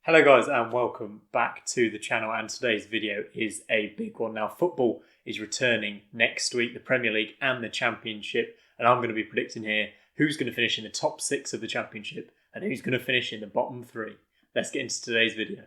Hello guys and welcome back to the channel, and today's video is a big one. Now football is returning next week, the Premier League and the Championship, and I'm going to be predicting here who's going to finish in the top 6 of the Championship and who's going to finish in the bottom 3. Let's get into today's video.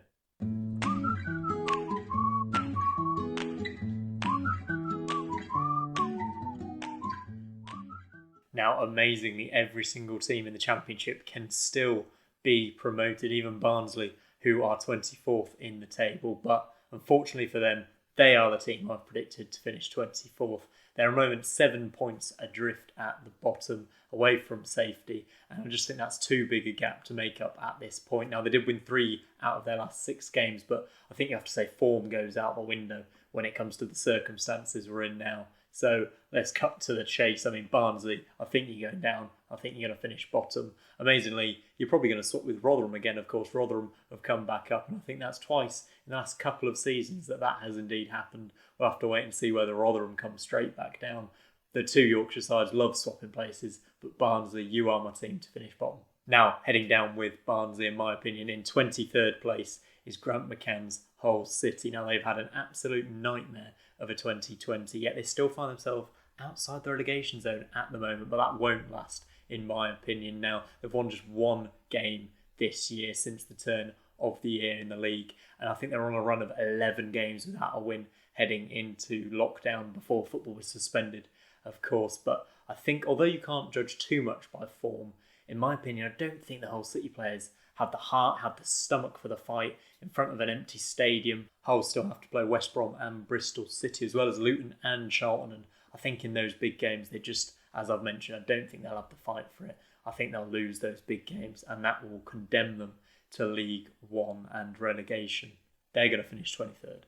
Now amazingly, every single team in the Championship can still be promoted, even Barnsley, who are 24th in the table, but unfortunately for them, they are the team I've predicted to finish 24th. They're at the moment 7 points adrift at the bottom, away from safety, and I just think that's too big a gap to make up at this point. Now, they did win 3 out of their last 6 games, but I think you have to say form goes out the window when it comes to the circumstances we're in now. So let's cut to the chase. I mean, Barnsley, I think you're going down. I think you're going to finish bottom. Amazingly, you're probably going to swap with Rotherham again. Of course, Rotherham have come back up, and I think that's twice in the last couple of seasons that has indeed happened. We'll have to wait and see whether Rotherham comes straight back down. The two Yorkshire sides love swapping places, but Barnsley, you are my team to finish bottom. Now, heading down with Barnsley, in my opinion, in 23rd place is Grant McCann's Hull City. Now, they've had an absolute nightmare of a 2020, yet they still find themselves outside the relegation zone at the moment, but that won't last, in my opinion. Now, they've won just 1 game this year since the turn of the year in the league, and I think they're on a run of 11 games without a win heading into lockdown before football was suspended, of course. But I think, although you can't judge too much by form, in my opinion, I don't think the Hull City players have the heart, have the stomach for the fight in front of an empty stadium. Hull still have to play West Brom and Bristol City, as well as Luton and Charlton. And I think in those big games, they just, as I've mentioned, I don't think they'll have the fight for it. I think they'll lose those big games, and that will condemn them to League One and relegation. They're going to finish 23rd.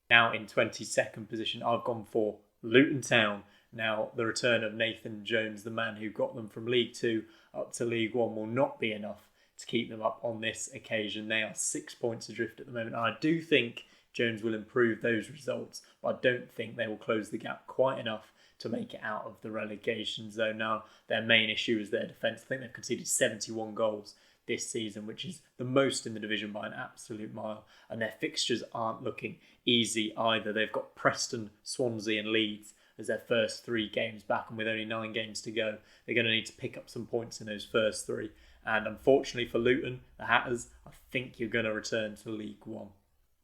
Now in 22nd position, I've gone for Luton Town. Now, the return of Nathan Jones, the man who got them from League 2 up to League 1, will not be enough to keep them up on this occasion. They are 6 points adrift at the moment. And I do think Jones will improve those results, but I don't think they will close the gap quite enough to make it out of the relegation zone. Now, their main issue is their defence. I think they've conceded 71 goals this season, which is the most in the division by an absolute mile. And their fixtures aren't looking easy either. They've got Preston, Swansea and Leeds as their first 3 games back, and with only 9 games to go, they're going to need to pick up some points in those first 3. And unfortunately for Luton, the Hatters, I think you're going to return to League One.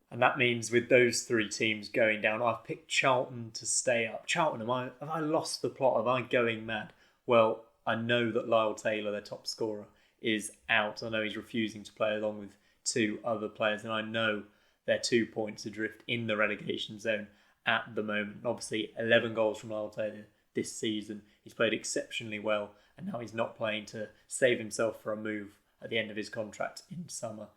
And that means with those 3 teams going down, I've picked Charlton to stay up. Charlton, have I lost the plot? Am I going mad? Well, I know that Lyle Taylor, their top scorer, is out. I know he's refusing to play along with 2 other players, and I know they're 2 points adrift in the relegation zone at the moment. Obviously, 11 goals from Lyle Taylor this season. He's played exceptionally well, and now he's not playing to save himself for a move at the end of his contract in summer.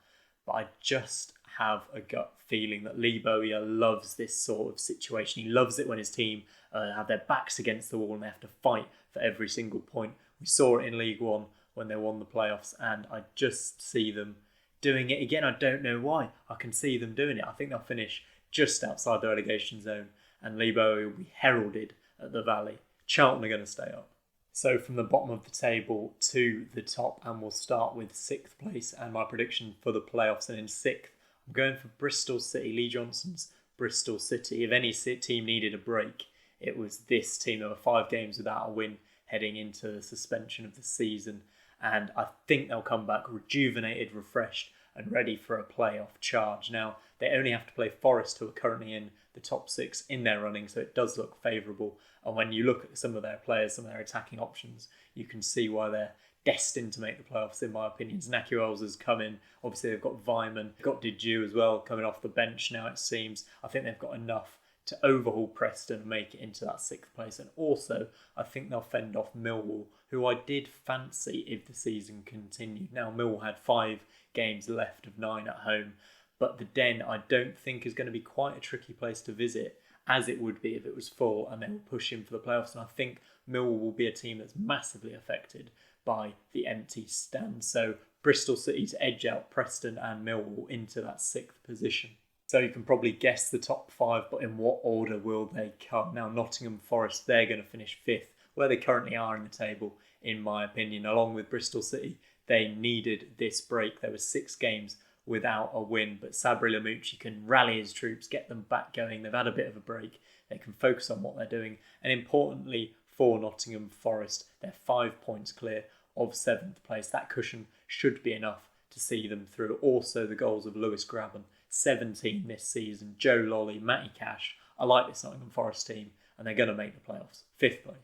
But I just have a gut feeling that Lee Bowyer loves this sort of situation. He loves it when his team have their backs against the wall and they have to fight for every single point. We saw it in League One when they won the playoffs, and I just see them doing it again. I don't know why. I can see them doing it. I think they'll finish just outside the relegation zone, and Lee Bowyer will be heralded at the Valley. Charlton are going to stay up. So from the bottom of the table to the top, and we'll start with 6th place and my prediction for the playoffs. And in 6th, I'm going for Bristol City, Lee Johnson's Bristol City. If any team needed a break, it was this team. There were 5 games without a win heading into the suspension of the season, and I think they'll come back rejuvenated, refreshed and ready for a playoff charge. Now, they only have to play Forest, who are currently in the top 6 in their running, so it does look favourable. And when you look at some of their players, some of their attacking options, you can see why they're destined to make the playoffs, in my opinion. Znaki Wells has come in. Obviously, they've got Vyman, they've got Didiu as well, coming off the bench now, it seems. I think they've got enough to overhaul Preston and make it into that 6th place. And also, I think they'll fend off Millwall, who I did fancy if the season continued. Now, Millwall had 5 games left of 9 at home, but the Den I don't think is going to be quite a tricky place to visit, as it would be if it was full and they will push in for the playoffs. And I think Millwall will be a team that's massively affected by the empty stand. So Bristol City to edge out Preston and Millwall into that 6th position. So you can probably guess the top 5, but in what order will they come? Now, Nottingham Forest, they're going to finish 5th, where they currently are in the table, in my opinion. Along with Bristol City, they needed this break. There were 6 games without a win. But Sabri Lamucci can rally his troops, get them back going. They've had a bit of a break. They can focus on what they're doing. And importantly for Nottingham Forest, they're 5 points clear of 7th place. That cushion should be enough to see them through. Also the goals of Lewis Grabban, 17 this season. Joe Lolly, Matty Cash. I like this Nottingham Forest team and they're going to make the playoffs. 5th place.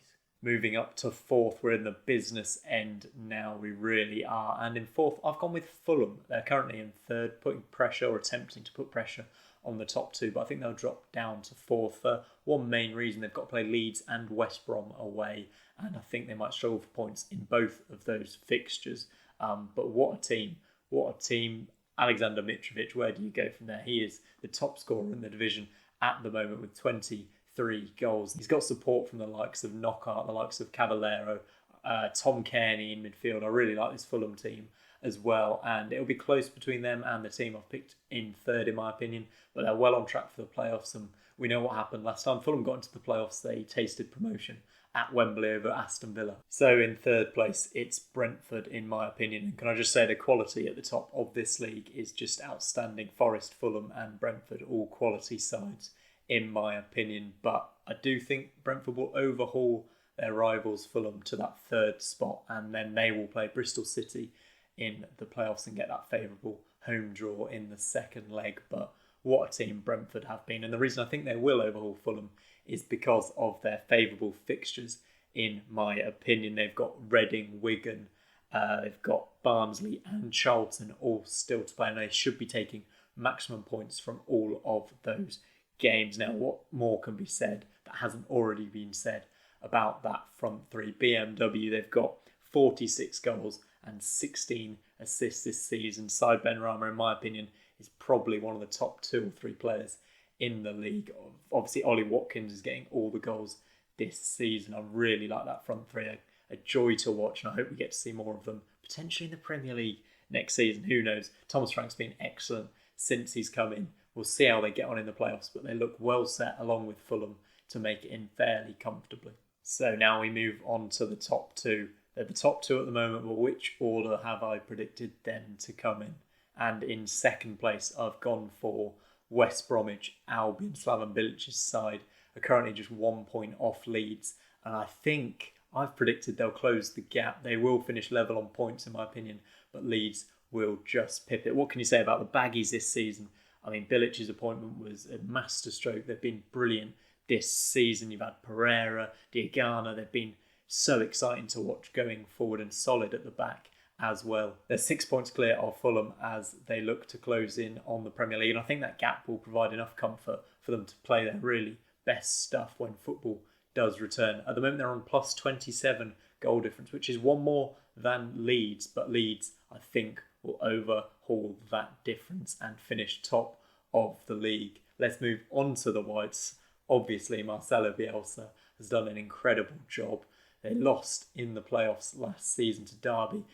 Moving up to 4th, we're in the business end now, we really are. And in 4th, I've gone with Fulham. They're currently in 3rd, putting pressure or attempting to put pressure on the top 2, but I think they'll drop down to 4th for one main reason. They've got to play Leeds and West Brom away, and I think they might struggle for points in both of those fixtures. But what a team. What a team. Alexander Mitrovic, where do you go from there? He is the top scorer in the division at the moment with 23 goals. He's got support from the likes of Knockaert, the likes of Cavallero, Tom Cairney in midfield. I really like this Fulham team as well, and it'll be close between them and the team I've picked in 3rd in my opinion, but they're well on track for the playoffs, and we know what happened last time Fulham got into the playoffs. They tasted promotion at Wembley over Aston Villa. So in 3rd place, it's Brentford in my opinion, and can I just say the quality at the top of this league is just outstanding. Forest, Fulham and Brentford, all quality sides in my opinion, but I do think Brentford will overhaul their rivals Fulham to that 3rd spot, and then they will play Bristol City in the playoffs and get that favourable home draw in the 2nd leg. But what a team Brentford have been, and the reason I think they will overhaul Fulham is because of their favourable fixtures in my opinion. They've got Reading, Wigan, they've got Barnsley and Charlton all still to play, and they should be taking maximum points from all of those games. Now, what more can be said that hasn't already been said about that front 3? BMW, they've got 46 goals and 16 assists this season. Said Benrahma, in my opinion, is probably one of the top 2 or 3 players in the league. Obviously, Ollie Watkins is getting all the goals this season. I really like that front 3. A joy to watch, and I hope we get to see more of them, potentially in the Premier League next season. Who knows? Thomas Frank's been excellent since he's come in. We'll see how they get on in the playoffs, but they look well set along with Fulham to make it in fairly comfortably. So now we move on to the top 2. They're the top 2 at the moment, but which order have I predicted them to come in? And in 2nd place, I've gone for West Bromwich Albion. Slaven Bilic's side are currently just 1 point off Leeds, and I think I've predicted they'll close the gap. They will finish level on points in my opinion, but Leeds will just pip it. What can you say about the Baggies this season? I mean, Bilic's appointment was a masterstroke. They've been brilliant this season. You've had Pereira, Diagana. They've been so exciting to watch going forward and solid at the back as well. They're 6 points clear of Fulham as they look to close in on the Premier League. And I think that gap will provide enough comfort for them to play their really best stuff when football does return. At the moment, they're on plus 27 goal difference, which is one more than Leeds. But Leeds, I think, will overhaul that difference and finish top of the league. Let's move on to the Whites. Obviously, Marcelo Bielsa has done an incredible job. They lost in the playoffs last season to Derby.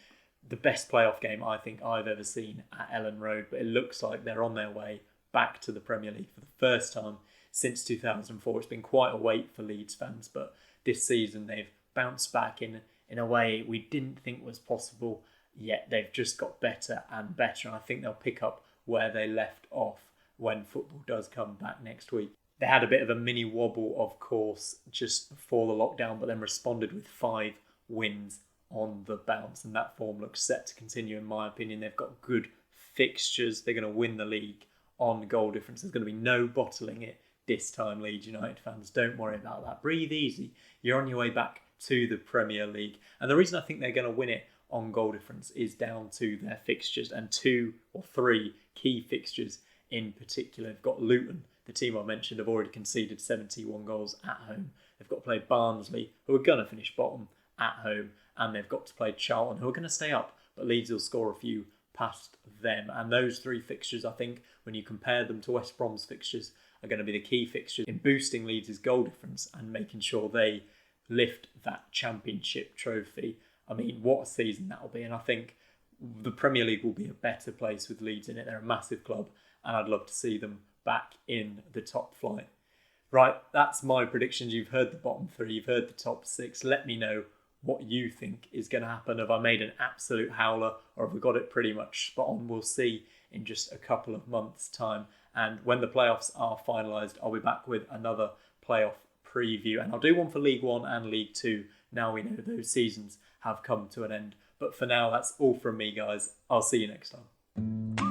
The best playoff game I think I've ever seen at Ellen Road, but it looks like they're on their way back to the Premier League for the first time since 2004. It's been quite a wait for Leeds fans, but this season they've bounced back in a way we didn't think was possible. Yet they've just got better and better, and I think they'll pick up where they left off when football does come back next week. They had a bit of a mini wobble, of course, just before the lockdown, but then responded with 5 wins on the bounce, and that form looks set to continue in my opinion. They've got good fixtures. They're going to win the league on goal difference. There's going to be no bottling it this time, Leeds United fans. Don't worry about that. Breathe easy. You're on your way back to the Premier League, and the reason I think they're going to win it on goal difference is down to their fixtures, and 2 or 3 key fixtures in particular. They've got Luton, the team I mentioned, have already conceded 71 goals at home. They've got to play Barnsley, who are going to finish bottom at home, and they've got to play Charlton, who are going to stay up, but Leeds will score a few past them. And those 3 fixtures, I think, when you compare them to West Brom's fixtures, are going to be the key fixtures in boosting Leeds' goal difference and making sure they lift that championship trophy. I mean, what a season that'll be. And I think the Premier League will be a better place with Leeds in it. They're a massive club, and I'd love to see them back in the top flight. Right, that's my predictions. You've heard the bottom 3, you've heard the top 6. Let me know what you think is going to happen. Have I made an absolute howler, or have we got it pretty much spot on? We'll see in just a couple of months' time. And when the playoffs are finalised, I'll be back with another playoff preview. And I'll do one for League One and League Two. Now we know those seasons have come to an end. But for now, that's all from me, guys. I'll see you next time.